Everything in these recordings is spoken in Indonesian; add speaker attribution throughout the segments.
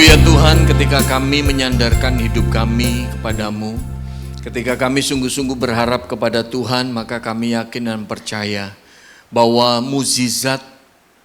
Speaker 1: Haleluya Tuhan, ketika kami menyandarkan hidup kami kepadamu, ketika kami sungguh-sungguh berharap kepada Tuhan, maka kami yakin dan percaya bahwa mukjizat,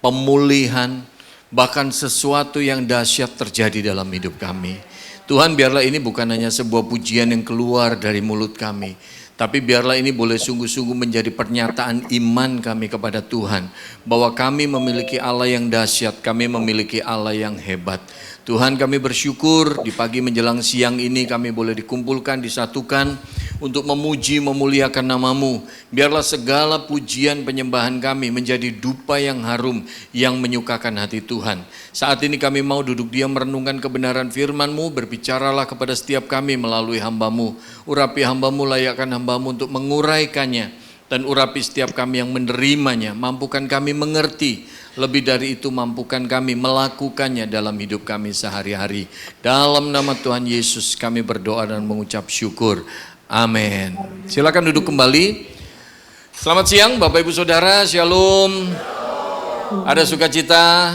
Speaker 1: pemulihan, bahkan sesuatu yang dahsyat terjadi dalam hidup kami. Tuhan, biarlah ini bukan hanya sebuah pujian yang keluar dari mulut kami, tapi biarlah ini boleh sungguh-sungguh menjadi pernyataan iman kami kepada Tuhan, bahwa kami memiliki Allah yang dahsyat, kami memiliki Allah yang hebat. Tuhan, kami bersyukur di pagi menjelang siang ini kami boleh dikumpulkan, disatukan untuk memuji, memuliakan nama-Mu. Biarlah segala pujian penyembahan kami menjadi dupa yang harum yang menyukakan hati Tuhan. Saat ini kami mau duduk diam merenungkan kebenaran firman-Mu, berbicaralah kepada setiap kami melalui hamba-Mu. Urapi hamba-Mu, layakkan hamba-Mu untuk menguraikannya, dan urapi setiap kami yang menerimanya. Mampukan kami mengerti, lebih dari itu mampukan kami melakukannya dalam hidup kami sehari-hari. Dalam nama Tuhan Yesus kami berdoa dan mengucap syukur. Amin. Silakan duduk kembali. Selamat siang Bapak Ibu Saudara, Shalom. Ada sukacita?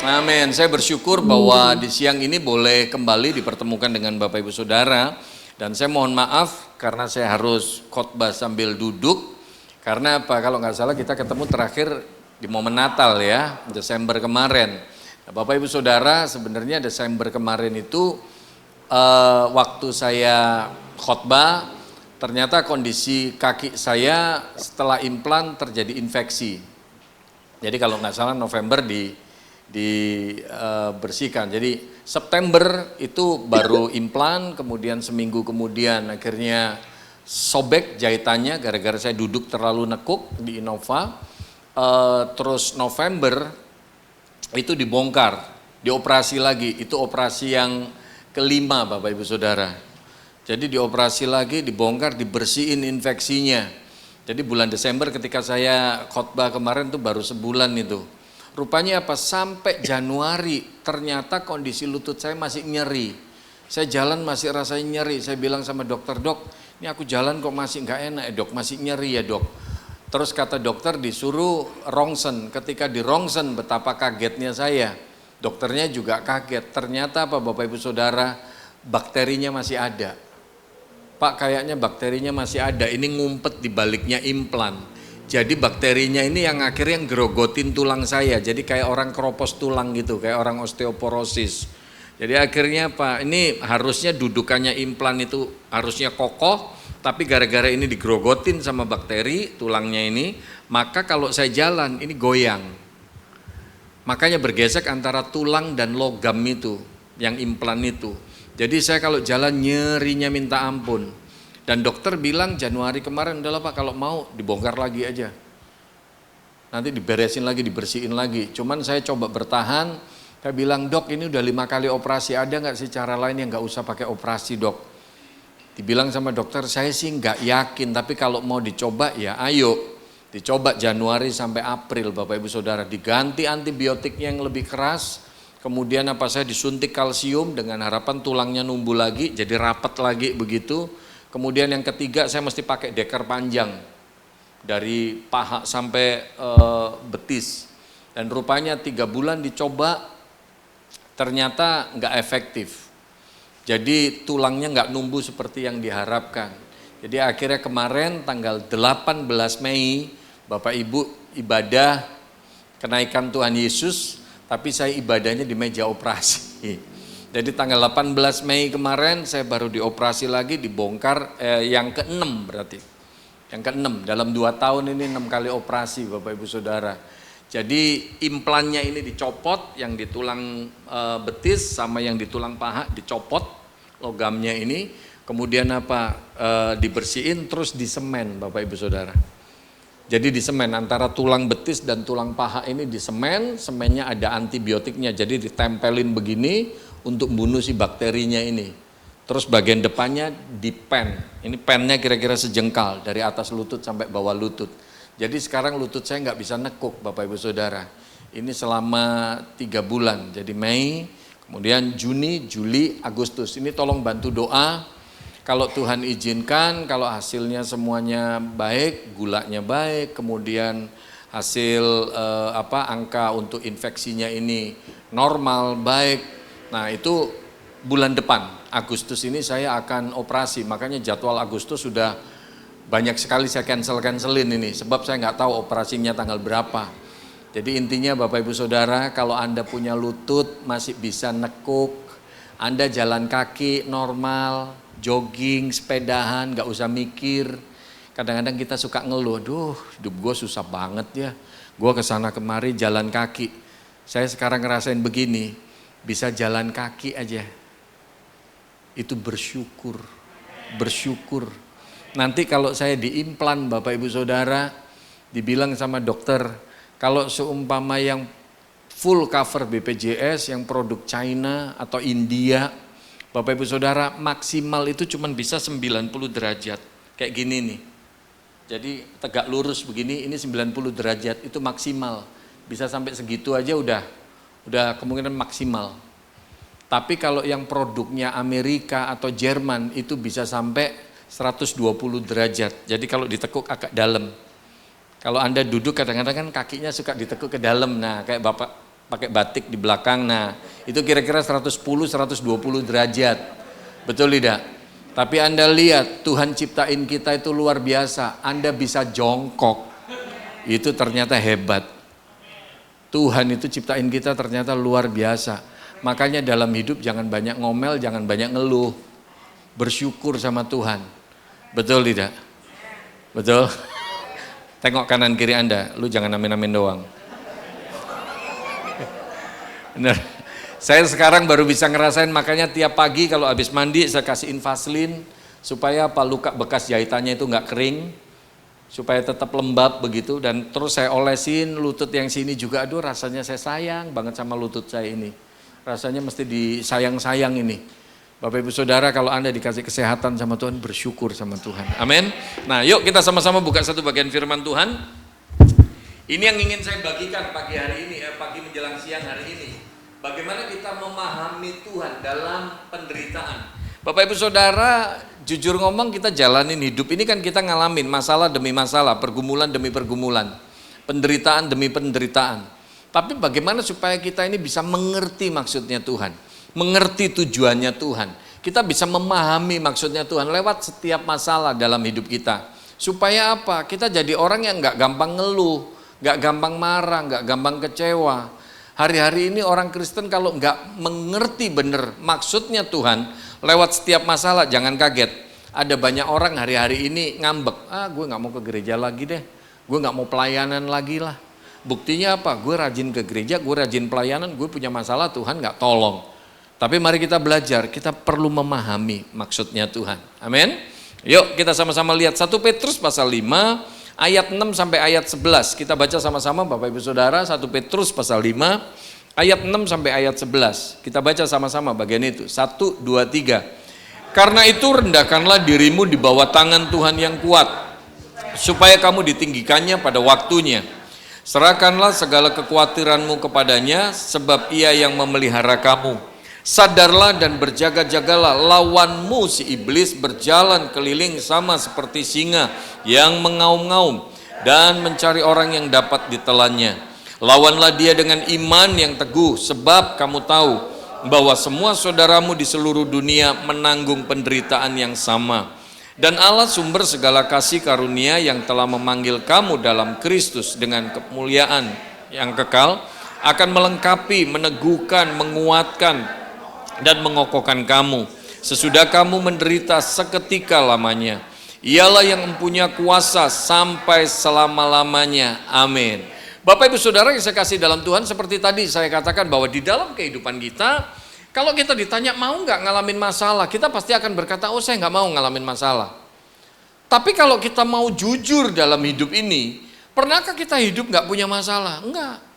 Speaker 1: Amin. Saya bersyukur bahwa di siang ini boleh kembali dipertemukan dengan Bapak Ibu Saudara. Dan saya mohon maaf karena saya harus khotbah sambil duduk. Karena apa? Kalau nggak salah kita ketemu terakhir di momen Natal ya, Desember kemarin. Nah, Bapak Ibu Saudara, sebenarnya Desember kemarin itu waktu saya khotbah, ternyata kondisi kaki saya setelah implan terjadi infeksi. Jadi kalau nggak salah November dibersihkan. Jadi September itu baru implan, kemudian seminggu kemudian akhirnya sobek jahitannya gara-gara saya duduk terlalu nekuk di Innova. Terus November itu dibongkar, dioperasi lagi. Itu operasi yang kelima Bapak Ibu Saudara. Jadi dioperasi lagi, dibongkar, dibersihin infeksinya. Jadi bulan Desember ketika saya khotbah kemarin itu baru sebulan itu. Rupanya apa? Sampai Januari ternyata kondisi lutut saya masih nyeri. Saya jalan masih rasanya nyeri. Saya bilang sama dokter, dok, ini aku jalan kok masih nggak enak ya dok, masih nyeri ya dok. Terus kata dokter disuruh rongsen. Ketika di rongsen betapa kagetnya saya. Dokternya juga kaget. Ternyata apa Bapak Ibu Saudara, bakterinya masih ada. Pak, kayaknya bakterinya masih ada. Ini ngumpet di baliknya implan. Jadi bakterinya ini yang akhirnya ngerogotin tulang saya. Jadi kayak orang keropos tulang gitu, kayak orang osteoporosis. Jadi akhirnya Pak, ini harusnya dudukannya implan itu harusnya kokoh. Tapi gara-gara ini digrogotin sama bakteri tulangnya ini, maka kalau saya jalan ini goyang. Makanya bergesek antara tulang dan logam itu, yang implan itu. Jadi saya kalau jalan nyerinya minta ampun. Dan dokter bilang Januari kemarin, udahlah Pak kalau mau dibongkar lagi aja. Nanti diberesin lagi, dibersihin lagi. Cuman saya coba bertahan, saya bilang dok ini udah 5 kali operasi, ada nggak sih cara lain yang nggak usah pakai operasi dok? Dibilang sama dokter, saya sih nggak yakin, tapi kalau mau dicoba ya ayo. Dicoba Januari sampai April Bapak Ibu Saudara, diganti antibiotiknya yang lebih keras, kemudian apa saya disuntik kalsium dengan harapan tulangnya numbuh lagi, jadi rapat lagi begitu. Kemudian yang ketiga saya mesti pakai deker panjang, dari paha sampai betis. Dan rupanya 3 bulan dicoba, ternyata nggak efektif. Jadi tulangnya nggak numbuh seperti yang diharapkan. Jadi akhirnya kemarin tanggal 18 Mei Bapak Ibu ibadah kenaikan Tuhan Yesus, tapi saya ibadahnya di meja operasi. Jadi tanggal 18 Mei kemarin saya baru dioperasi lagi, dibongkar yang ke-6 berarti. Yang ke-6 dalam 2 tahun ini 6 kali operasi Bapak Ibu Saudara. Jadi implannya ini dicopot, yang di tulang betis sama yang di tulang paha dicopot logamnya ini, kemudian apa dibersihin terus disemen Bapak Ibu Saudara. Jadi disemen antara tulang betis dan tulang paha ini disemen, semennya ada antibiotiknya, jadi ditempelin begini untuk bunuh si bakterinya ini. Terus bagian depannya dipen, ini pennya kira-kira sejengkal dari atas lutut sampai bawah lutut. Jadi sekarang lutut saya nggak bisa nekuk Bapak Ibu Saudara. Ini selama 3 bulan, jadi Mei, kemudian Juni, Juli, Agustus. Ini tolong bantu doa, kalau Tuhan izinkan, kalau hasilnya semuanya baik, gulanya baik, kemudian hasil angka untuk infeksinya ini normal, baik, Nah itu bulan depan, Agustus ini saya akan operasi, makanya jadwal Agustus sudah banyak sekali saya cancelin ini, sebab saya nggak tahu operasinya tanggal berapa. Jadi intinya Bapak Ibu Saudara, kalau Anda punya lutut masih bisa nekuk, Anda jalan kaki normal, jogging, sepedahan, nggak usah mikir. Kadang-kadang kita suka ngeluh, aduh hidup gue susah banget ya, gue kesana kemari jalan kaki. Saya sekarang ngerasain begini, bisa jalan kaki aja, itu bersyukur. Nanti kalau saya diimplan Bapak Ibu Saudara, dibilang sama dokter, kalau seumpama yang full cover BPJS, yang produk China atau India, Bapak Ibu Saudara maksimal itu cuma bisa 90 derajat, kayak gini nih. Jadi tegak lurus begini, ini 90 derajat, itu maksimal. Bisa sampai segitu aja udah kemungkinan maksimal. Tapi kalau yang produknya Amerika atau Jerman itu bisa sampai 120 derajat. Jadi kalau ditekuk agak dalam. Kalau Anda duduk kadang-kadang kan kakinya suka ditekuk ke dalam. Nah, kayak Bapak pakai batik di belakang. Nah, itu kira-kira 110-120 derajat. Betul tidak? Tapi Anda lihat Tuhan ciptain kita itu luar biasa. Anda bisa jongkok. Itu ternyata hebat. Tuhan itu ciptain kita ternyata luar biasa. Makanya dalam hidup jangan banyak ngomel, jangan banyak ngeluh. Bersyukur sama Tuhan. Betul tidak? Betul? Tengok kanan kiri Anda, lu jangan amin-amin doang. Benar. Saya sekarang baru bisa ngerasain, makanya tiap pagi kalau habis mandi saya kasihin Vaseline supaya luka bekas jahitannya itu nggak kering, supaya tetap lembab begitu, dan terus saya olesin lutut yang sini juga. Aduh rasanya saya sayang banget sama lutut saya ini. Rasanya mesti disayang-sayang ini. Bapak Ibu Saudara, kalau Anda dikasih kesehatan sama Tuhan, bersyukur sama Tuhan. Amin. Nah, yuk kita sama-sama buka satu bagian firman Tuhan. Ini yang ingin saya bagikan pagi hari ini, pagi menjelang siang hari ini. Bagaimana kita memahami Tuhan dalam penderitaan. Bapak Ibu Saudara, jujur ngomong kita jalanin hidup ini kan kita ngalamin masalah demi masalah, pergumulan demi pergumulan, penderitaan demi penderitaan. Tapi bagaimana supaya kita ini bisa mengerti maksudnya Tuhan? Mengerti tujuannya Tuhan. Kita bisa memahami maksudnya Tuhan lewat setiap masalah dalam hidup kita. Supaya apa? Kita jadi orang yang gak gampang ngeluh, gak gampang marah, gak gampang kecewa. Hari-hari ini orang Kristen kalau gak mengerti benar maksudnya Tuhan lewat setiap masalah, jangan kaget. Ada banyak orang hari-hari ini ngambek, gue gak mau ke gereja lagi deh, gue gak mau pelayanan lagi lah. Buktinya apa? Gue rajin ke gereja, gue rajin pelayanan, gue punya masalah, Tuhan gak tolong. Tapi mari kita belajar, kita perlu memahami maksudnya Tuhan. Amin. Yuk kita sama-sama lihat 1 Petrus pasal 5 ayat 6 sampai ayat 11. Kita baca sama-sama Bapak Ibu Saudara, 1 Petrus pasal 5 ayat 6 sampai ayat 11. Kita baca sama-sama bagian itu. 1, 2, 3. Karena itu rendahkanlah dirimu di bawah tangan Tuhan yang kuat, supaya kamu ditinggikannya pada waktunya. Serahkanlah segala kekhawatiranmu kepadanya, sebab Ia yang memelihara kamu. Sadarlah dan berjaga-jagalah, lawanmu si iblis berjalan keliling sama seperti singa yang mengaum-ngaum dan mencari orang yang dapat ditelannya. Lawanlah dia dengan iman yang teguh, sebab kamu tahu bahwa semua saudaramu di seluruh dunia menanggung penderitaan yang sama. Dan Allah sumber segala kasih karunia yang telah memanggil kamu dalam Kristus dengan kemuliaan yang kekal akan melengkapi, meneguhkan, menguatkan, dan mengokohkan kamu sesudah kamu menderita seketika lamanya. Ialah yang mempunyai kuasa sampai selama-lamanya. Amin. Bapak Ibu Saudara yang saya kasih dalam Tuhan, seperti tadi saya katakan bahwa di dalam kehidupan kita, kalau kita ditanya mau nggak ngalamin masalah, kita pasti akan berkata, oh saya nggak mau ngalamin masalah. Tapi kalau kita mau jujur dalam hidup ini, pernahkah kita hidup nggak punya masalah? Enggak.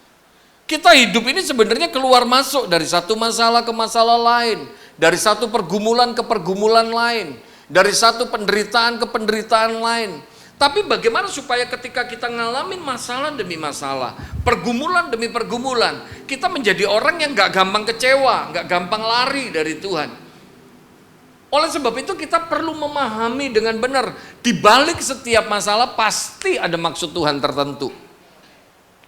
Speaker 1: Kita hidup ini sebenarnya keluar masuk dari satu masalah ke masalah lain, dari satu pergumulan ke pergumulan lain, dari satu penderitaan ke penderitaan lain. Tapi bagaimana supaya ketika kita ngalamin masalah demi masalah, pergumulan demi pergumulan, kita menjadi orang yang gak gampang kecewa, gak gampang lari dari Tuhan. Oleh sebab itu kita perlu memahami dengan benar, di balik setiap masalah pasti ada maksud Tuhan tertentu.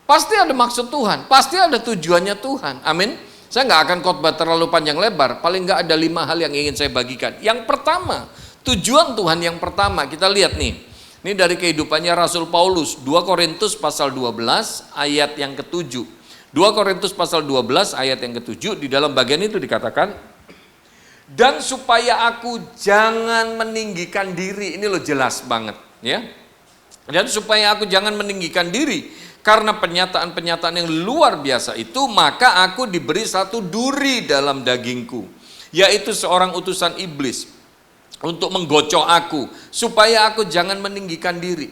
Speaker 1: Pasti ada maksud Tuhan, pasti ada tujuannya Tuhan. Amin. Saya nggak akan khotbah terlalu panjang lebar, paling nggak ada 5 hal yang ingin saya bagikan. Yang pertama, tujuan Tuhan yang pertama, kita lihat nih. Ini dari kehidupannya Rasul Paulus, 2 Korintus pasal 12 ayat yang ke-7. 2 Korintus pasal 12 ayat yang ke-7, di dalam bagian itu dikatakan, dan supaya aku jangan meninggikan diri. Ini loh jelas banget ya. Dan supaya aku jangan meninggikan diri karena penyataan-penyataan yang luar biasa itu, maka aku diberi satu duri dalam dagingku, yaitu seorang utusan iblis untuk menggocok aku, supaya aku jangan meninggikan diri.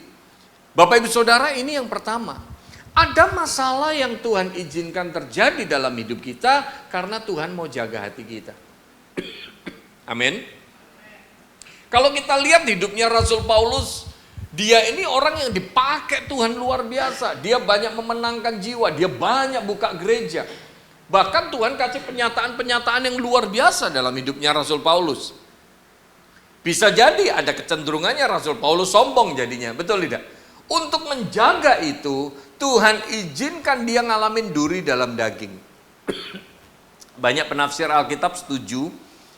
Speaker 1: Bapak Ibu Saudara, ini yang pertama. Ada masalah yang Tuhan izinkan terjadi dalam hidup kita karena Tuhan mau jaga hati kita. Amin. Kalau kita lihat hidupnya Rasul Paulus, dia ini orang yang dipakai Tuhan luar biasa. Dia banyak memenangkan jiwa, dia banyak buka gereja. Bahkan Tuhan kasih penyataan-penyataan yang luar biasa dalam hidupnya Rasul Paulus. Bisa jadi ada kecenderungannya Rasul Paulus sombong jadinya, betul tidak? Untuk menjaga itu, Tuhan izinkan dia ngalamin duri dalam daging. Banyak penafsir Alkitab setuju,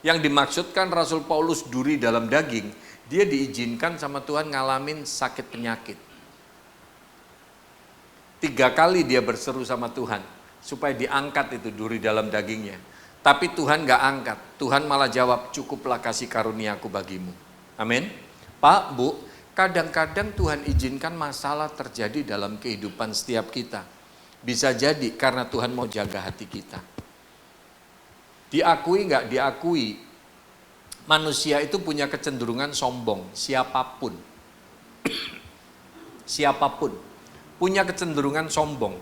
Speaker 1: yang dimaksudkan Rasul Paulus duri dalam daging, dia diizinkan sama Tuhan ngalamin sakit penyakit. 3 kali dia berseru sama Tuhan supaya diangkat itu duri dalam dagingnya. Tapi Tuhan gak angkat. Tuhan malah jawab, cukuplah kasih karuniaku bagimu. Amin. Pak, Bu, kadang-kadang Tuhan izinkan masalah terjadi dalam kehidupan setiap kita. Bisa jadi karena Tuhan mau jaga hati kita. Diakui gak diakui, manusia itu punya kecenderungan sombong, siapapun. Siapapun punya kecenderungan sombong.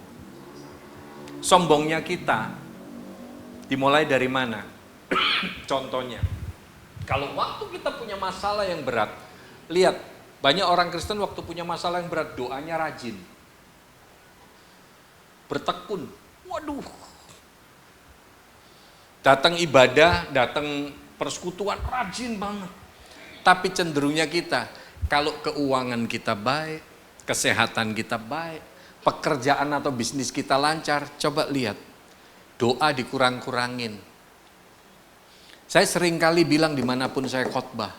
Speaker 1: Sombongnya kita dimulai dari mana? Contohnya, kalau waktu kita punya masalah yang berat, lihat, banyak orang Kristen waktu punya masalah yang berat, doanya rajin. Bertekun, waduh. Datang ibadah, datang persekutuan rajin banget. Tapi cenderungnya kita, kalau keuangan kita baik, kesehatan kita baik, pekerjaan atau bisnis kita lancar, coba lihat, doa dikurang-kurangin. Saya sering kali bilang dimanapun saya khotbah,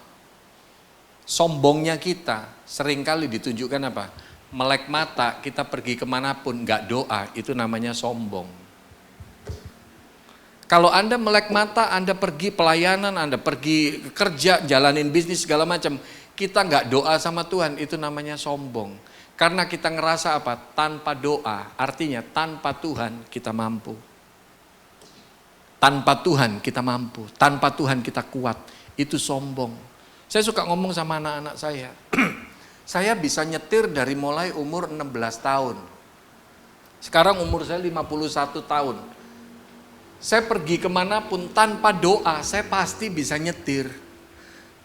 Speaker 1: sombongnya kita seringkali ditunjukkan apa? Melek mata, kita pergi kemanapun gak doa, itu namanya sombong. Kalau Anda melek mata, Anda pergi pelayanan, Anda pergi kerja, jalanin bisnis segala macam, kita nggak doa sama Tuhan, itu namanya sombong. Karena kita ngerasa apa? Tanpa doa, artinya tanpa Tuhan kita mampu. Tanpa Tuhan kita mampu, tanpa Tuhan kita kuat, itu sombong. Saya suka ngomong sama anak-anak saya, saya bisa nyetir dari mulai umur 16 tahun. Sekarang umur saya 51 tahun. Saya pergi kemanapun tanpa doa, saya pasti bisa nyetir.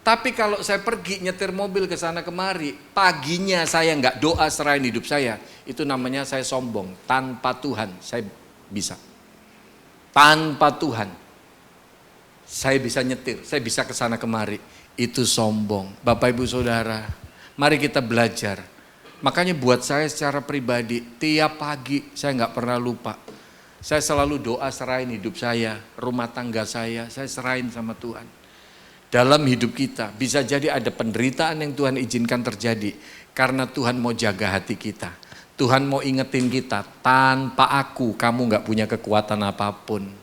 Speaker 1: Tapi kalau saya pergi nyetir mobil ke sana kemari, paginya saya nggak doa serahin hidup saya, itu namanya saya sombong. Tanpa Tuhan saya bisa. Tanpa Tuhan saya bisa nyetir, saya bisa ke sana kemari, itu sombong. Bapak Ibu Saudara, mari kita belajar. Makanya buat saya secara pribadi, tiap pagi saya nggak pernah lupa. Saya selalu doa serahin hidup saya, rumah tangga saya serahin sama Tuhan. Dalam hidup kita, bisa jadi ada penderitaan yang Tuhan izinkan terjadi, karena Tuhan mau jaga hati kita. Tuhan mau ingetin kita, tanpa aku kamu gak punya kekuatan apapun.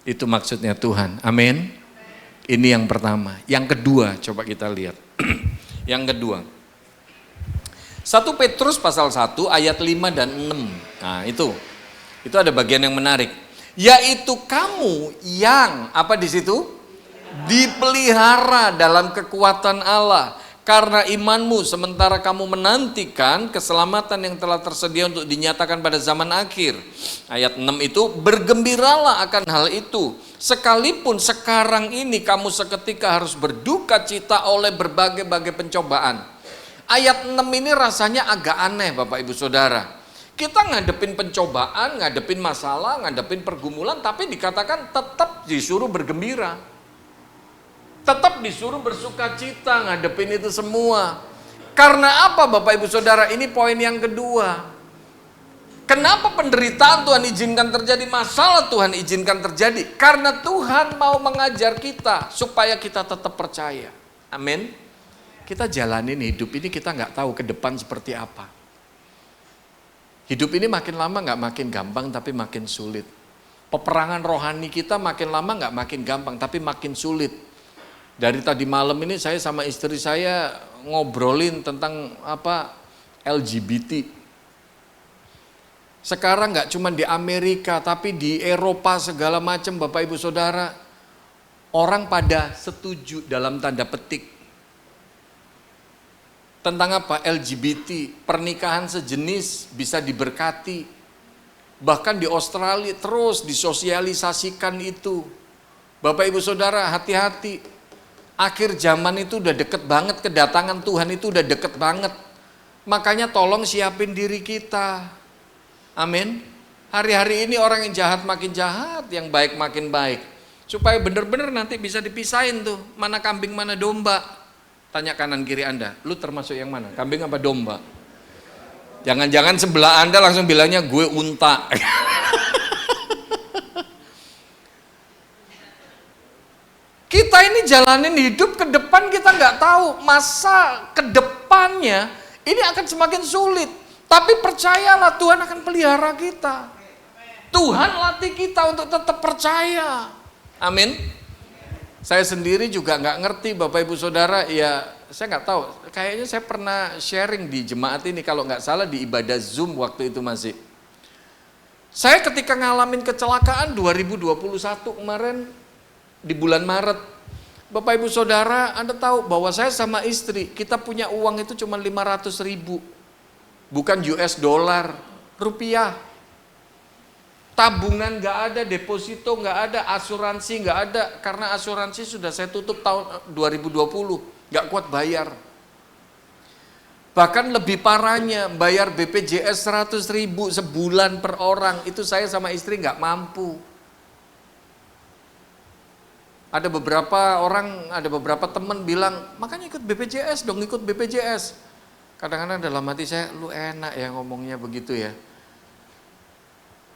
Speaker 1: Itu maksudnya Tuhan, amin. Ini yang pertama. Yang kedua, coba kita lihat. Yang kedua, 1 Petrus pasal 1 ayat 5 dan 6. Nah itu ada bagian yang menarik, yaitu kamu yang apa di situ? Dipelihara dalam kekuatan Allah karena imanmu, sementara kamu menantikan keselamatan yang telah tersedia untuk dinyatakan pada zaman akhir. Ayat 6 itu, bergembiralah akan hal itu, sekalipun sekarang ini kamu seketika harus berduka cita oleh berbagai-bagai pencobaan. Ayat 6 ini rasanya agak aneh Bapak Ibu Saudara. Kita ngadepin pencobaan, ngadepin masalah, ngadepin pergumulan, tapi dikatakan tetap disuruh bergembira. Tetap disuruh bersuka cita ngadepin itu semua. Karena apa Bapak Ibu Saudara? Ini poin yang kedua. Kenapa penderitaan Tuhan izinkan terjadi, masalah Tuhan izinkan terjadi? Karena Tuhan mau mengajar kita supaya kita tetap percaya. Amin. Kita jalanin hidup ini, kita nggak tahu ke depan seperti apa. Hidup ini makin lama nggak makin gampang, tapi makin sulit. Peperangan rohani kita makin lama nggak makin gampang, tapi makin sulit. Dari tadi malam ini saya sama istri saya ngobrolin tentang LGBT. Sekarang nggak cuma di Amerika, tapi di Eropa segala macam, Bapak Ibu Saudara, orang pada setuju dalam tanda petik. Tentang apa? LGBT, pernikahan sejenis bisa diberkati. Bahkan di Australia terus disosialisasikan itu. Bapak Ibu Saudara, hati-hati. Akhir zaman itu udah deket banget, kedatangan Tuhan itu udah deket banget. Makanya tolong siapin diri kita. Amin. Hari-hari ini orang yang jahat makin jahat, yang baik makin baik. Supaya benar-benar nanti bisa dipisahin tuh, mana kambing mana domba. Tanya kanan kiri Anda, lu termasuk yang mana? Kambing apa domba? Jangan-jangan sebelah Anda langsung bilangnya gue unta. Kita ini jalanin hidup ke depan, kita nggak tahu masa ke depannya ini akan semakin sulit. Tapi percayalah, Tuhan akan pelihara kita. Tuhan latih kita untuk tetap percaya. Amin. Saya sendiri juga nggak ngerti, Bapak Ibu Saudara, ya saya nggak tahu. Kayaknya saya pernah sharing di jemaat ini, kalau nggak salah di ibadah Zoom waktu itu masih. Saya ketika ngalamin kecelakaan 2021 kemarin di bulan Maret. Bapak Ibu Saudara, Anda tahu bahwa saya sama istri, kita punya uang itu cuma 500.000. Bukan US dollar, rupiah. Tabungan nggak ada, deposito nggak ada, asuransi nggak ada. Karena asuransi sudah saya tutup tahun 2020, nggak kuat bayar. Bahkan lebih parahnya, bayar BPJS 100.000 sebulan per orang, itu saya sama istri nggak mampu. Ada beberapa orang, ada beberapa teman bilang, makanya ikut BPJS dong, ikut BPJS. Kadang-kadang dalam hati saya, lu enak ya ngomongnya begitu ya.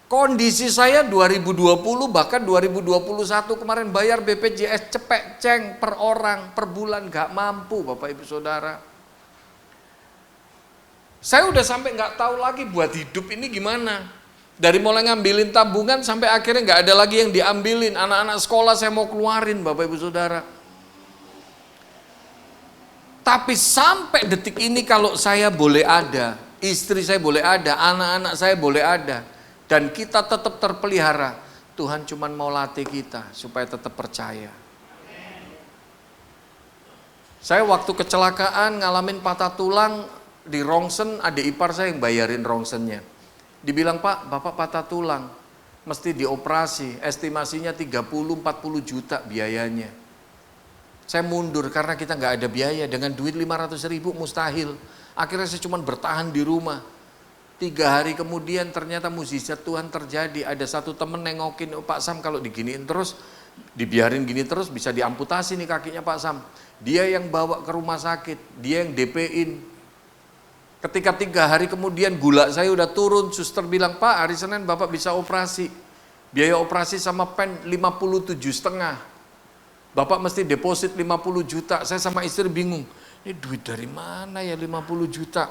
Speaker 1: Kondisi saya 2020 bahkan 2021 kemarin bayar BPJS cepek ceng per orang, per bulan gak mampu Bapak Ibu Saudara. Saya udah sampai gak tahu lagi buat hidup ini gimana. Dari mulai ngambilin tabungan sampai akhirnya gak ada lagi yang diambilin. Anak-anak sekolah saya mau keluarin Bapak Ibu Saudara. Tapi sampai detik ini kalau saya boleh ada, istri saya boleh ada, anak-anak saya boleh ada, dan kita tetap terpelihara, Tuhan cuma mau latih kita supaya tetap percaya. Saya waktu kecelakaan ngalamin patah tulang di rongsen, adik ipar saya yang bayarin rongsennya. Dibilang, Pak, Bapak patah tulang, mesti dioperasi, estimasinya 30-40 juta biayanya. Saya mundur karena kita nggak ada biaya, dengan duit 500.000 mustahil. Akhirnya saya cuma bertahan di rumah. 3 hari kemudian ternyata mukjizat Tuhan terjadi. Ada satu temen nengokin, oh, Pak Sam kalau diginiin terus, dibiarin gini terus bisa diamputasi nih kakinya Pak Sam. Dia yang bawa ke rumah sakit, dia yang DP-in. Ketika 3 hari kemudian gula saya udah turun, suster bilang, Pak hari Senin Bapak bisa operasi. Biaya operasi sama pen 57,5. Bapak mesti deposit 50 juta. Saya sama istri bingung, ini duit dari mana ya 50 juta?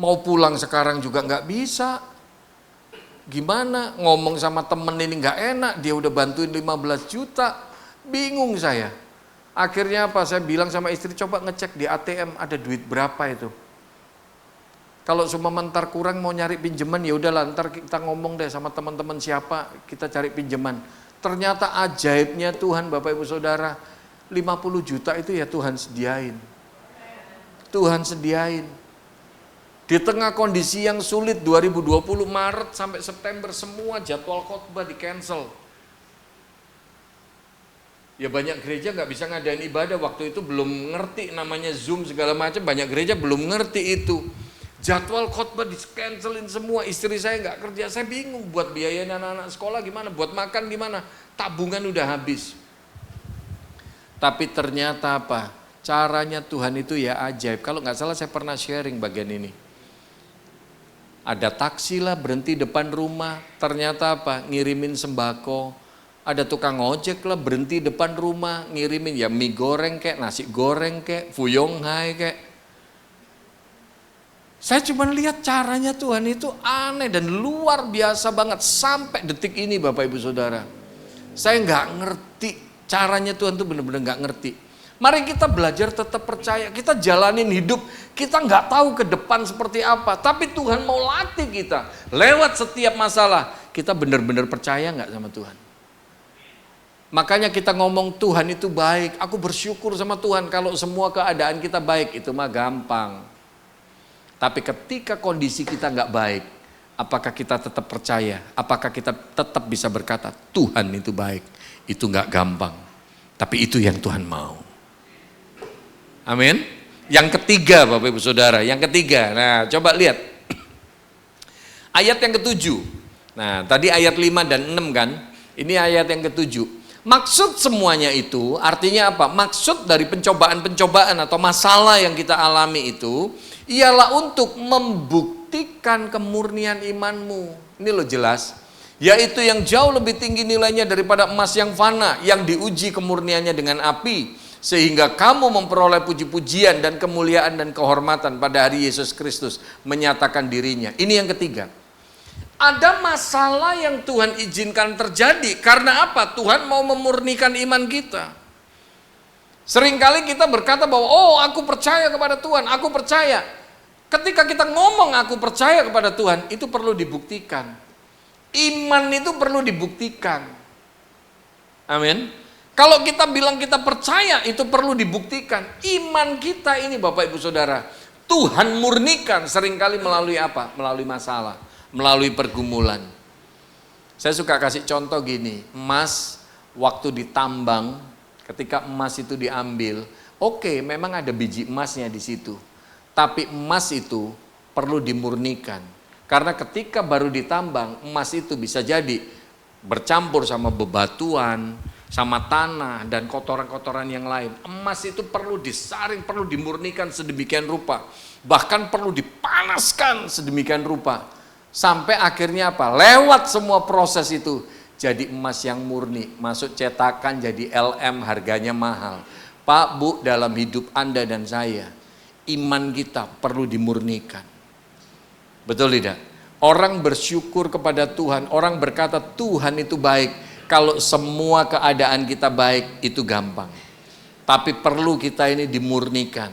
Speaker 1: Mau pulang sekarang juga nggak bisa. Gimana? Ngomong sama temen ini nggak enak, dia udah bantuin 15 juta. Bingung saya. Akhirnya apa? Saya bilang sama istri, coba ngecek di ATM ada duit berapa itu. Kalau cuma mentar kurang mau nyari pinjaman, ya udahlah ntar kita ngomong deh sama teman-teman siapa, kita cari pinjaman. Ternyata ajaibnya Tuhan Bapak Ibu Saudara, 50 juta itu ya Tuhan sediain. Tuhan sediain. Di tengah kondisi yang sulit 2020 Maret sampai September semua jadwal khotbah di cancel. Ya banyak gereja nggak bisa ngadain ibadah, waktu itu belum ngerti namanya Zoom segala macam, banyak gereja belum ngerti itu. Jadwal khotbah di-cancelin semua, istri saya nggak kerja, saya bingung buat biayain anak-anak sekolah gimana, buat makan gimana, tabungan udah habis. Tapi ternyata apa? Caranya Tuhan itu ya ajaib. Kalau nggak salah saya pernah sharing bagian ini. Ada taksi lah berhenti depan rumah, ternyata apa? Ngirimin sembako. Ada tukang ojek lah berhenti depan rumah, ngirimin ya mie goreng kek, nasi goreng kek, fuyong hai kek. Saya cuma lihat caranya Tuhan itu aneh dan luar biasa banget sampai detik ini Bapak Ibu Saudara. Saya nggak ngerti caranya Tuhan tuh benar-benar nggak ngerti. Mari kita belajar tetap percaya, kita jalanin hidup, kita nggak tahu ke depan seperti apa, tapi Tuhan mau latih kita lewat setiap masalah. Kita benar-benar percaya nggak sama Tuhan? Makanya kita ngomong Tuhan itu baik, aku bersyukur sama Tuhan kalau semua keadaan kita baik, itu mah gampang. Tapi ketika kondisi kita nggak baik, apakah kita tetap percaya? Apakah kita tetap bisa berkata Tuhan itu baik? Itu nggak gampang, tapi itu yang Tuhan mau. Amin. Yang ketiga Bapak Ibu Saudara, yang ketiga. Nah, coba lihat. Ayat yang ketujuh. Nah, tadi ayat 5 dan 6 kan? Ini ayat yang ketujuh. Maksud semuanya itu artinya apa? Maksud dari pencobaan-pencobaan atau masalah yang kita alami itu ialah untuk membuktikan kemurnian imanmu. Ini loh jelas. Yaitu yang jauh lebih tinggi nilainya daripada emas yang fana, yang diuji kemurniannya dengan api, sehingga kamu memperoleh puji-pujian dan kemuliaan dan kehormatan pada hari Yesus Kristus menyatakan dirinya. Ini yang ketiga. Ada masalah yang Tuhan izinkan terjadi. Karena apa? Tuhan mau memurnikan iman kita. Seringkali kita berkata bahwa, oh aku percaya kepada Tuhan, aku percaya. Ketika kita ngomong aku percaya kepada Tuhan, itu perlu dibuktikan. Iman itu perlu dibuktikan. Amin. Kalau kita bilang kita percaya, itu perlu dibuktikan. Iman kita ini Bapak Ibu Saudara, Tuhan murnikan seringkali melalui apa? Melalui masalah, melalui pergumulan. Saya suka kasih contoh gini, emas waktu ditambang, ketika emas itu diambil, oke, memang ada biji emasnya di situ. Tapi emas itu perlu dimurnikan. Karena ketika baru ditambang, emas itu bisa jadi bercampur sama bebatuan, sama tanah dan kotoran-kotoran yang lain. Emas itu perlu disaring, perlu dimurnikan sedemikian rupa. Bahkan perlu dipanaskan sedemikian rupa. Sampai akhirnya apa? Lewat semua proses itu jadi emas yang murni. Masuk cetakan jadi LM, harganya mahal. Pak, Bu, dalam hidup Anda dan saya, iman kita perlu dimurnikan. Betul tidak? Orang bersyukur kepada Tuhan, orang berkata Tuhan itu baik. Kalau semua keadaan kita baik, itu gampang. Tapi perlu kita ini dimurnikan.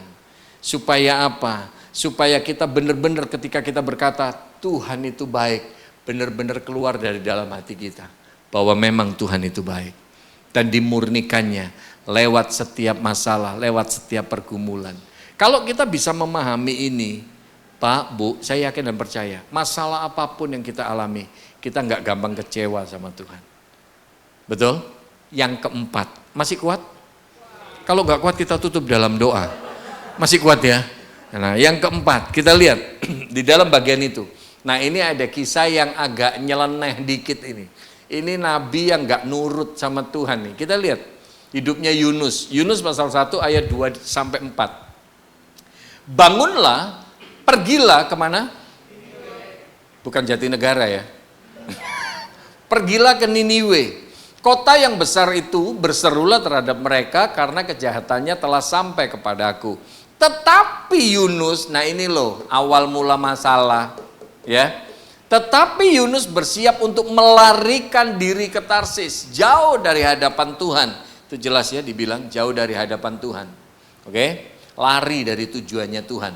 Speaker 1: Supaya apa? Supaya kita benar-benar ketika kita berkata Tuhan itu baik, benar-benar keluar dari dalam hati kita. Bahwa memang Tuhan itu baik. Dan dimurnikannya lewat setiap masalah, lewat setiap pergumulan. Kalau kita bisa memahami ini, Pak, Bu, saya yakin dan percaya, masalah apapun yang kita alami, kita nggak gampang kecewa sama Tuhan. Betul? Yang keempat, masih kuat? Kalau nggak kuat kita tutup dalam doa. Masih kuat ya? Nah, yang keempat, kita lihat di dalam bagian itu. Nah, ini ada kisah yang agak nyeleneh dikit ini. Ini nabi yang nggak nurut sama Tuhan nih. Kita lihat hidupnya Yunus. Yunus pasal 1 ayat 2 sampai 4. Bangunlah, pergilah kemana? Bukan Jatinegara ya. Pergilah ke Niniwe. Kota yang besar itu berserulah terhadap mereka karena kejahatannya telah sampai kepadaku. Tetapi Yunus, nah ini loh awal mula masalah ya. Tetapi Yunus bersiap untuk melarikan diri ke Tarsis, jauh dari hadapan Tuhan. Itu jelas ya dibilang jauh dari hadapan Tuhan. Oke? Lari dari tujuannya Tuhan.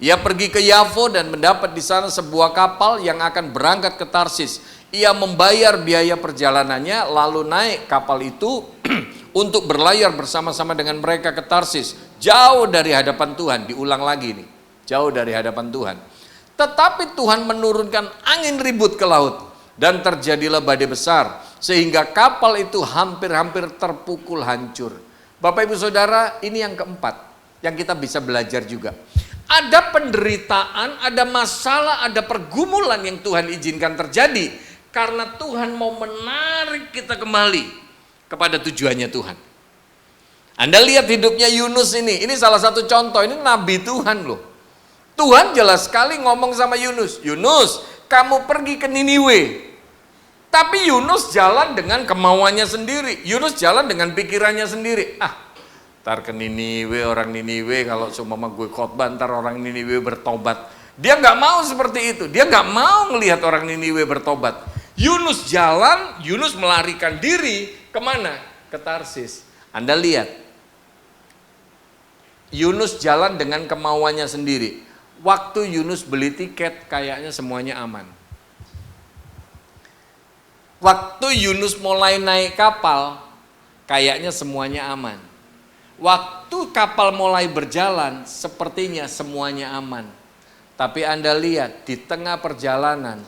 Speaker 1: Ia pergi ke Yafo dan mendapat di sana sebuah kapal yang akan berangkat ke Tarsis. Ia membayar biaya perjalanannya lalu naik kapal itu untuk berlayar bersama-sama dengan mereka ke Tarsis. Jauh dari hadapan Tuhan, diulang lagi nih. Jauh dari hadapan Tuhan. Tetapi Tuhan menurunkan angin ribut ke laut dan terjadilah badai besar sehingga kapal itu hampir-hampir terpukul hancur. Bapak Ibu Saudara, ini yang keempat yang kita bisa belajar juga. Ada penderitaan, ada masalah, ada pergumulan yang Tuhan izinkan terjadi karena Tuhan mau menarik kita kembali kepada tujuannya Tuhan. Anda lihat hidupnya Yunus ini salah satu contoh, ini nabi Tuhan loh. Tuhan jelas sekali ngomong sama Yunus, Yunus, kamu pergi ke Niniwe. Tapi Yunus jalan dengan kemauannya sendiri. Yunus jalan dengan pikirannya sendiri. Ntar ke Niniwe, orang Niniwe, kalau seumpama gue khotbah, ntar orang Niniwe bertobat. Dia nggak mau seperti itu. Dia nggak mau ngelihat orang Niniwe bertobat. Yunus jalan, Yunus melarikan diri kemana? Ke Tarsis. Anda lihat, Yunus jalan dengan kemauannya sendiri. Waktu Yunus beli tiket, kayaknya semuanya aman. Waktu Yunus mulai naik kapal, kayaknya semuanya aman. Waktu kapal mulai berjalan, sepertinya semuanya aman. Tapi Anda lihat, di tengah perjalanan,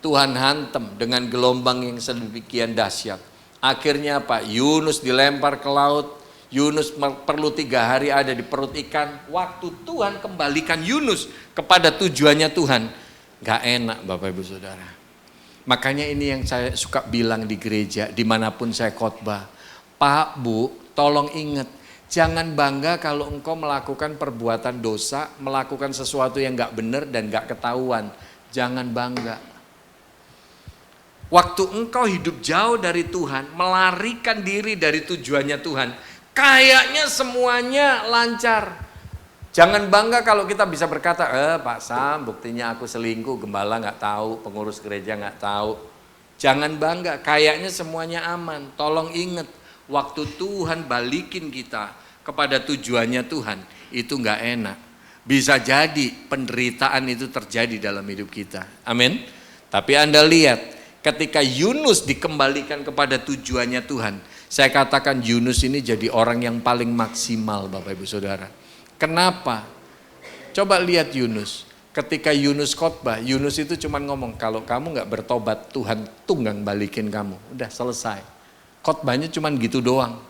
Speaker 1: Tuhan hantam dengan gelombang yang sedemikian dahsyat. Akhirnya apa? Yunus dilempar ke laut. Yunus perlu 3 hari ada di perut ikan. Waktu Tuhan kembalikan Yunus kepada tujuannya Tuhan, gak enak Bapak Ibu Saudara. Makanya ini yang saya suka bilang di gereja, dimanapun saya khotbah. Pak, Bu, tolong ingat, jangan bangga kalau engkau melakukan perbuatan dosa, melakukan sesuatu yang gak benar dan gak ketahuan. Jangan bangga. Waktu engkau hidup jauh dari Tuhan, melarikan diri dari tujuannya Tuhan, kayaknya semuanya lancar. Jangan bangga kalau kita bisa berkata, Pak Sam, buktinya aku selingkuh, gembala nggak tahu, pengurus gereja nggak tahu. Jangan bangga, kayaknya semuanya aman. Tolong ingat, waktu Tuhan balikin kita kepada tujuannya Tuhan, itu nggak enak. Bisa jadi penderitaan itu terjadi dalam hidup kita. Amin. Tapi Anda lihat, ketika Yunus dikembalikan kepada tujuannya Tuhan, saya katakan Yunus ini jadi orang yang paling maksimal Bapak Ibu Saudara. Kenapa? Coba lihat Yunus. Ketika Yunus khotbah, Yunus itu cuma ngomong, kalau kamu gak bertobat, Tuhan tunggang balikin kamu. Udah selesai. Khotbahnya cuma gitu doang.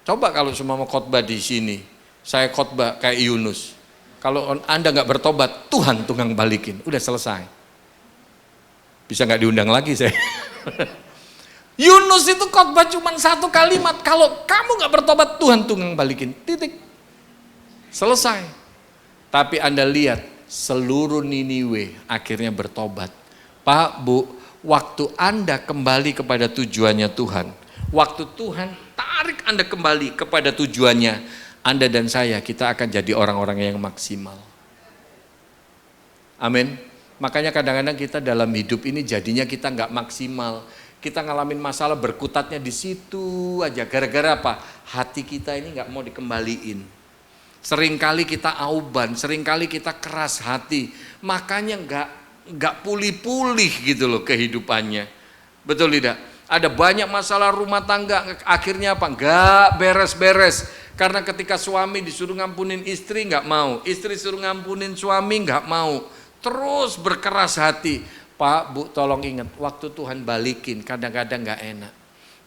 Speaker 1: Coba kalau semua mau khotbah di sini, saya khotbah kayak Yunus. Kalau Anda gak bertobat, Tuhan tunggang balikin. Udah selesai. Bisa gak diundang lagi saya. Yunus itu khotbah cuma 1 kalimat, kalau kamu gak bertobat, Tuhan tunggang balikin. Titik. Selesai. Tapi Anda lihat, seluruh Niniwe akhirnya bertobat. Pak, Bu, waktu Anda kembali kepada tujuannya Tuhan, waktu Tuhan tarik Anda kembali kepada tujuannya, Anda dan saya, kita akan jadi orang-orang yang maksimal. Amin. Makanya kadang-kadang kita dalam hidup ini jadinya kita nggak maksimal. Kita ngalamin masalah berkutatnya di situ aja. Gara-gara apa? Hati kita ini nggak mau dikembaliin. Seringkali kita auban, seringkali kita keras hati. Makanya nggak pulih-pulih gitu loh kehidupannya. Betul tidak? Ada banyak masalah rumah tangga, akhirnya apa? Nggak beres-beres. Karena ketika suami disuruh ngampunin istri nggak mau, istri suruh ngampunin suami nggak mau. Terus berkeras hati. Pak, Bu, tolong ingat, waktu Tuhan balikin kadang-kadang gak enak.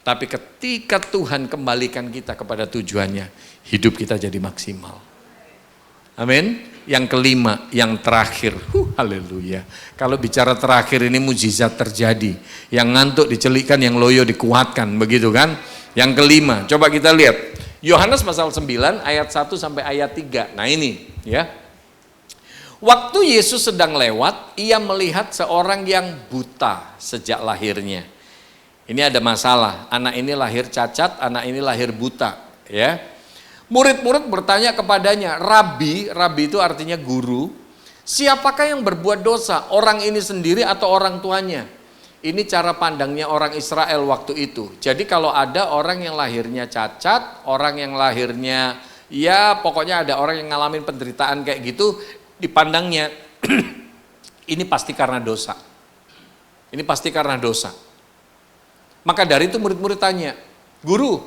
Speaker 1: Tapi ketika Tuhan kembalikan kita kepada tujuannya, hidup kita jadi maksimal. Amin. Yang kelima, yang terakhir. Haleluya. Kalau bicara terakhir ini mujizat terjadi. Yang ngantuk dicelikkan, yang loyo dikuatkan, begitu kan? Yang kelima, coba kita lihat. Yohanes pasal 9 ayat 1 sampai ayat 3. Nah ini ya. Waktu Yesus sedang lewat, ia melihat seorang yang buta sejak lahirnya. Ini ada masalah, anak ini lahir cacat, anak ini lahir buta. Ya, murid-murid bertanya kepadanya, Rabi itu artinya guru, siapakah yang berbuat dosa, orang ini sendiri atau orang tuanya? Ini cara pandangnya orang Israel waktu itu. Jadi kalau ada orang yang lahirnya cacat, orang yang lahirnya, ya pokoknya ada orang yang ngalamin penderitaan kayak gitu, dipandangnya ini pasti karena dosa. Ini pasti karena dosa. Maka dari itu murid-murid tanya, guru,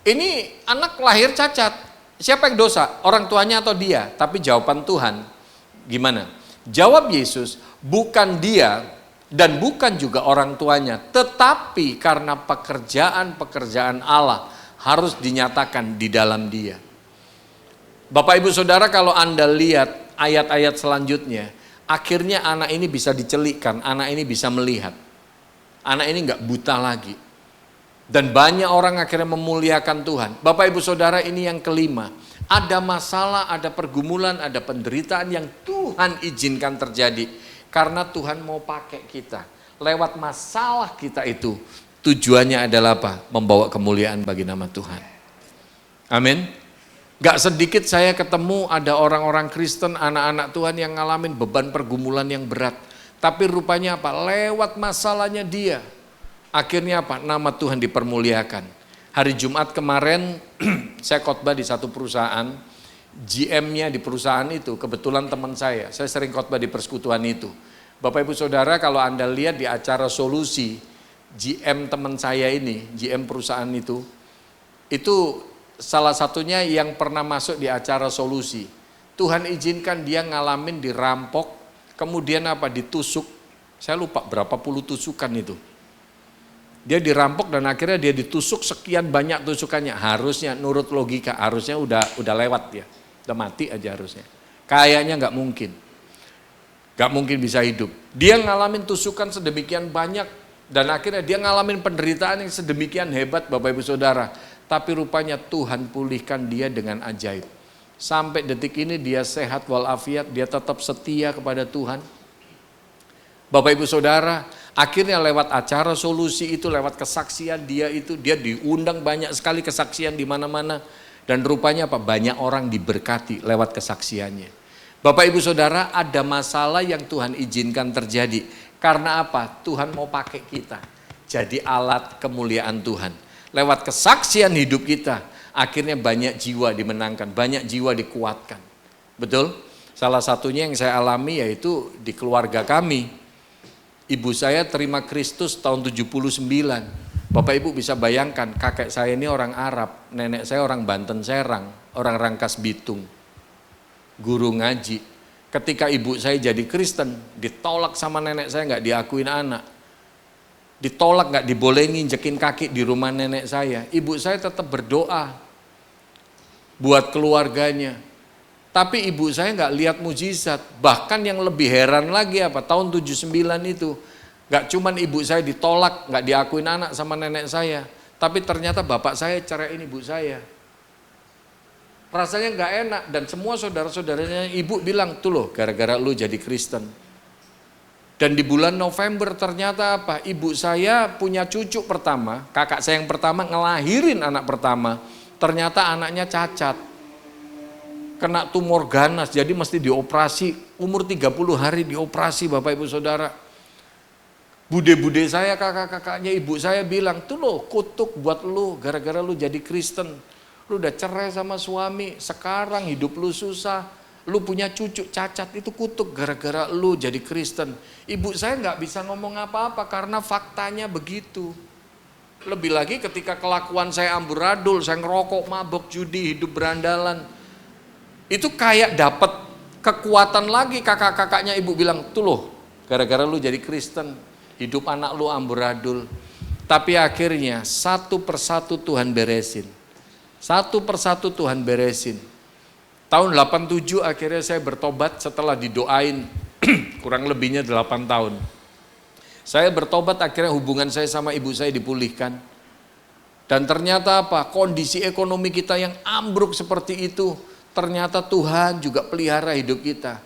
Speaker 1: ini anak lahir cacat, siapa yang dosa? Orang tuanya atau dia? Tapi jawaban Tuhan gimana? Jawab Yesus, bukan dia dan bukan juga orang tuanya, tetapi karena pekerjaan-pekerjaan Allah harus dinyatakan di dalam dia. Bapak Ibu Saudara, kalau Anda lihat ayat-ayat selanjutnya, akhirnya anak ini bisa dicelikkan, anak ini bisa melihat. Anak ini nggak buta lagi. Dan banyak orang akhirnya memuliakan Tuhan. Bapak Ibu Saudara, ini yang kelima. Ada masalah, ada pergumulan, ada penderitaan yang Tuhan izinkan terjadi. Karena Tuhan mau pakai kita. Lewat masalah kita itu, tujuannya adalah apa? Membawa kemuliaan bagi nama Tuhan. Amin. Gak sedikit saya ketemu ada orang-orang Kristen, anak-anak Tuhan yang ngalamin beban pergumulan yang berat. Tapi rupanya apa? Lewat masalahnya dia. Akhirnya apa? Nama Tuhan dipermuliakan. Hari Jumat kemarin saya khotbah di satu perusahaan, GM-nya di perusahaan itu kebetulan teman saya sering khotbah di persekutuan itu. Bapak Ibu Saudara, kalau Anda lihat di acara Solusi, GM teman saya ini, GM perusahaan itu salah satunya yang pernah masuk di acara Solusi. Tuhan izinkan dia ngalamin dirampok, kemudian apa? Ditusuk. Saya lupa berapa puluh tusukan itu. Dia dirampok dan akhirnya dia ditusuk sekian banyak tusukannya. Harusnya nurut logika, harusnya udah lewat ya. Udah mati aja harusnya. Kayaknya nggak mungkin. Nggak mungkin bisa hidup. Dia ngalamin tusukan sedemikian banyak dan akhirnya dia ngalamin penderitaan yang sedemikian hebat Bapak Ibu Saudara. Tapi rupanya Tuhan pulihkan dia dengan ajaib. Sampai detik ini dia sehat walafiat, dia tetap setia kepada Tuhan. Bapak Ibu Saudara, akhirnya lewat acara Solusi itu, lewat kesaksian dia diundang banyak sekali kesaksian di mana-mana. Dan rupanya apa? Banyak orang diberkati lewat kesaksiannya. Bapak Ibu Saudara, ada masalah yang Tuhan izinkan terjadi. Karena apa? Tuhan mau pakai kita jadi alat kemuliaan Tuhan. Lewat kesaksian hidup kita, akhirnya banyak jiwa dimenangkan, banyak jiwa dikuatkan. Betul? Salah satunya yang saya alami yaitu di keluarga kami. Ibu saya terima Kristus tahun 79. Bapak Ibu bisa bayangkan, kakek saya ini orang Arab, nenek saya orang Banten Serang, orang Rangkas Bitung, guru ngaji. Ketika ibu saya jadi Kristen, ditolak sama nenek saya, nggak diakuin anak. Ditolak, nggak dibolehin injekin kaki di rumah nenek saya. Ibu saya tetap berdoa buat keluarganya. Tapi ibu saya nggak lihat mujizat. Bahkan yang lebih heran lagi apa? Tahun 79 itu. Nggak cuman ibu saya ditolak, nggak diakuin anak sama nenek saya. Tapi ternyata bapak saya ceraiin ibu saya. Rasanya nggak enak. Dan semua saudara-saudaranya ibu bilang, tuh loh gara-gara lu jadi Kristen. Dan di bulan November ternyata apa? Ibu saya punya cucu pertama, kakak saya yang pertama ngelahirin anak pertama. Ternyata anaknya cacat. Kena tumor ganas, jadi mesti dioperasi, umur 30 hari dioperasi Bapak Ibu Saudara. Bude-bude saya, kakak-kakaknya ibu saya bilang, tuh loh kutuk buat lu, gara-gara lu jadi Kristen. Lu udah cerai sama suami, sekarang hidup lu susah, lu punya cucu cacat, itu kutuk gara-gara lu jadi Kristen. Ibu saya nggak bisa ngomong apa-apa karena faktanya begitu. Lebih lagi ketika kelakuan saya amburadul, saya ngerokok, mabok, judi, hidup berandalan. Itu kayak dapat kekuatan lagi, kakak-kakaknya ibu bilang, tuh loh gara-gara lu jadi Kristen, hidup anak lu amburadul. Tapi akhirnya satu persatu Tuhan beresin. Satu persatu Tuhan beresin. Tahun 87 akhirnya saya bertobat setelah didoain kurang lebihnya 8 tahun. Saya bertobat, akhirnya hubungan saya sama ibu saya dipulihkan. Dan ternyata apa? Kondisi ekonomi kita yang ambruk seperti itu, ternyata Tuhan juga pelihara hidup kita.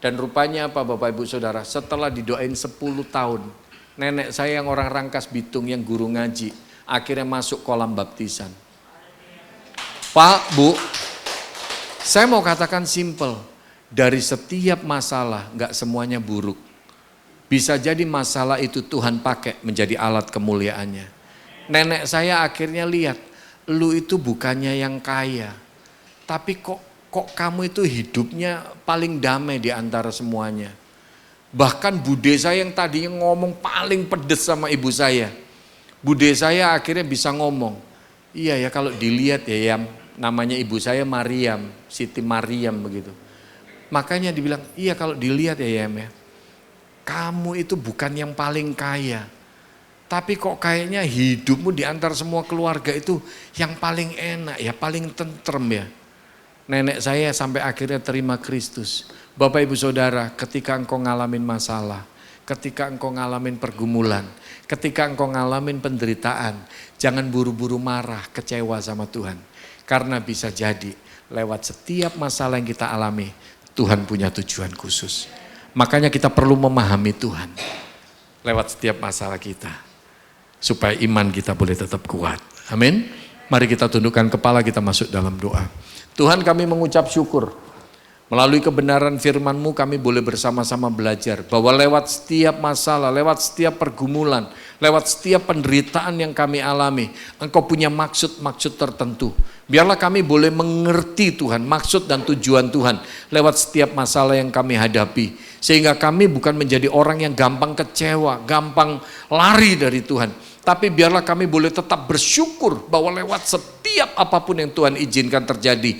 Speaker 1: Dan rupanya apa Bapak Ibu Saudara, setelah didoain 10 tahun, nenek saya yang orang Rangkas Bitung yang guru ngaji, akhirnya masuk kolam baptisan. Pak, Bu, saya mau katakan simple, dari setiap masalah gak semuanya buruk. Bisa jadi masalah itu Tuhan pakai menjadi alat kemuliaannya. Nenek saya akhirnya lihat, lu itu bukannya yang kaya, tapi kok kamu itu hidupnya paling damai di antara semuanya. Bahkan bude saya yang tadinya ngomong paling pedes sama ibu saya, bude saya akhirnya bisa ngomong, iya ya kalau dilihat ya Yam, namanya ibu saya Mariam, Siti Mariam begitu. Makanya dibilang, iya kalau dilihat ya Yam ya, kamu itu bukan yang paling kaya, tapi kok kayaknya hidupmu di antara semua keluarga itu yang paling enak ya, paling tentrem ya. Nenek saya sampai akhirnya terima Kristus. Bapak Ibu Saudara, ketika engkau ngalamin masalah, ketika engkau ngalamin pergumulan, ketika engkau ngalamin penderitaan, jangan buru-buru marah, kecewa sama Tuhan. Karena bisa jadi lewat setiap masalah yang kita alami, Tuhan punya tujuan khusus. Makanya kita perlu memahami Tuhan lewat setiap masalah kita, supaya iman kita boleh tetap kuat. Amin. Mari kita tundukkan kepala, kita masuk dalam doa. Tuhan, kami mengucap syukur. Melalui kebenaran firman-Mu kami boleh bersama-sama belajar bahwa lewat setiap masalah, lewat setiap pergumulan, lewat setiap penderitaan yang kami alami, Engkau punya maksud-maksud tertentu. Biarlah kami boleh mengerti Tuhan, maksud dan tujuan Tuhan lewat setiap masalah yang kami hadapi. Sehingga kami bukan menjadi orang yang gampang kecewa, gampang lari dari Tuhan. Tapi biarlah kami boleh tetap bersyukur bahwa lewat setiap apapun yang Tuhan izinkan terjadi,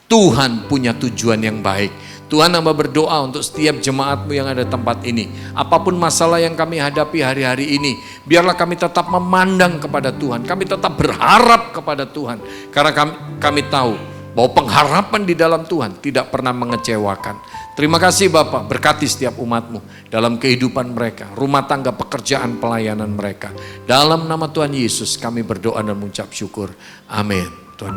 Speaker 1: Tuhan punya tujuan yang baik. Tuhan, hamba berdoa untuk setiap jemaat-Mu yang ada di tempat ini. Apapun masalah yang kami hadapi hari-hari ini, biarlah kami tetap memandang kepada Tuhan. Kami tetap berharap kepada Tuhan. Karena kami tahu bahwa pengharapan di dalam Tuhan tidak pernah mengecewakan. Terima kasih Bapa, berkati setiap umat-Mu dalam kehidupan mereka, rumah tangga, pekerjaan, pelayanan mereka. Dalam nama Tuhan Yesus kami berdoa dan mengucap syukur. Amin. Tuhan